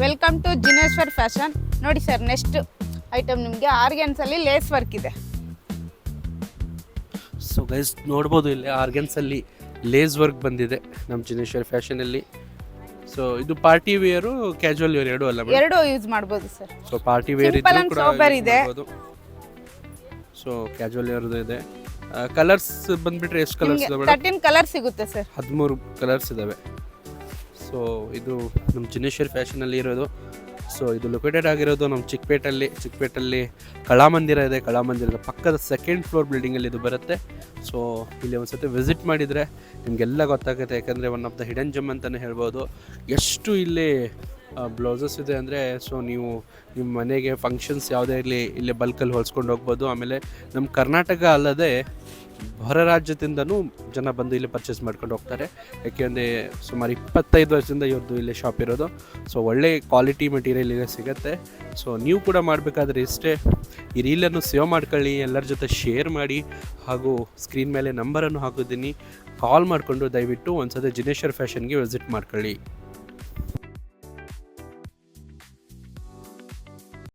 Welcome to Jineshwar fashion. ನೋಡಿ sir, next item ನಿಮಗೆ ಆರ್ಗನ್ಸಲ್ಲಿ ಲೇಸ್ ವರ್ಕ್ ಇದೆ. ಸೊ ಗೈಸ್ ನೋಡ್ಬೋದು ಇಲ್ಲಿ ಆರ್ಗನ್ಸಲ್ಲಿ ಲೇಸ್ ವರ್ಕ್ ಬಂದಿದೆ ನಮ್ಮ ಜಿನೇಶ್ವರ್ ಫ್ಯಾಷನಲ್ಲಿ. ಸೊ ಇದು ಪಾರ್ಟಿ ವೇರು ಕ್ಯಾಶುವಲ್ ವೇರ್ ಎರಡೂ ಅಲ್ಲ? ಎರಡೂ ಯೂಸ್ ಮಾಡ್ಬೋದು sir. So party wear Simple and sober ಇದೆ. ಸೊ ಕ್ಯಾಶುವಲ್ ವೇರ್ದು ಇದೆ. ಕಲರ್ಸ್ ಬಂದ್ಬಿಟ್ರೆ ಎಷ್ಟು ಕಲರ್ಸ್ ಇದಾವೆ? 13 ಕಲರ್ ಸಿಗುತ್ತೆ ಸರ್. 13 ಕಲರ್ಸ್ ಇದಾವೆ. ಸೊ ಇದು ನಮ್ಮ ಜಿನೇಶ್ವರ್ ಫ್ಯಾಷನಲ್ಲಿ ಇರೋದು. ಸೊ ಇದು ಲೊಕೇಟೆಡ್ ಆಗಿರೋದು ನಮ್ಮ ಚಿಕ್ಕಪೇಟಲ್ಲಿ ಕಲಾಮಂದಿರ ಇದೆ. ಕಲಾಮಂದಿರದ ಪಕ್ಕದ ಸೆಕೆಂಡ್ ಫ್ಲೋರ್ ಬಿಲ್ಡಿಂಗಲ್ಲಿ ಇದು ಬರುತ್ತೆ. ಸೊ ಇಲ್ಲಿ ಒಂದು ಸತಿ ವಿಸಿಟ್ ಮಾಡಿದರೆ ನಿಮಗೆಲ್ಲ ಗೊತ್ತಾಗುತ್ತೆ. ಯಾಕಂದರೆ ಒನ್ ಆಫ್ ದ ಹಿಡನ್ ಜಮ್ ಅಂತಲೇ ಹೇಳ್ಬೋದು. ಎಷ್ಟು ಇಲ್ಲಿ ಬ್ಲೌಸಸ್ ಇದೆ ಅಂದರೆ, ಸೊ ನೀವು ನಿಮ್ಮ ಮನೆಗೆ ಫಂಕ್ಷನ್ಸ್ ಯಾವುದೇ ಇರಲಿ ಇಲ್ಲೇ ಬಲ್ಕಲ್ಲಿ ಹೊಲ್ಸ್ಕೊಂಡು ಹೋಗ್ಬೋದು. ಆಮೇಲೆ ನಮ್ಮ ಕರ್ನಾಟಕ ಅಲ್ಲದೆ ಹೊರ ರಾಜ್ಯದಿಂದನೂ ಜನ ಬಂದು ಇಲ್ಲಿ ಪರ್ಚೇಸ್ ಮಾಡ್ಕೊಂಡು ಹೋಗ್ತಾರೆ. ಯಾಕೆಂದರೆ ಸುಮಾರು 25 ವರ್ಷದಿಂದ ಇವ್ರದ್ದು ಇಲ್ಲಿ ಶಾಪ್ ಇರೋದು. ಸೊ ಒಳ್ಳೆ ಕ್ವಾಲಿಟಿ ಮೆಟೀರಿಯಲ್ ಇಲ್ಲಿ ಸಿಗುತ್ತೆ. ಸೊ ನೀವು ಕೂಡ ಮಾಡಬೇಕಾದ್ರೆ ಇಷ್ಟೇ, ಈ ರೀಲನ್ನು ಸೇವ್ ಮಾಡ್ಕೊಳ್ಳಿ, ಎಲ್ಲರ ಜೊತೆ ಶೇರ್ ಮಾಡಿ, ಹಾಗೂ ಸ್ಕ್ರೀನ್ ಮೇಲೆ ನಂಬರನ್ನು ಹಾಕಿದ್ದೀನಿ. ಕಾಲ್ ಮಾಡಿಕೊಂಡು ದಯವಿಟ್ಟು ಒಂದ್ಸತಿ ಜಿನೇಶ್ವರ್ ಫ್ಯಾಷನ್ಗೆ ವಿಸಿಟ್ ಮಾಡ್ಕೊಳ್ಳಿ.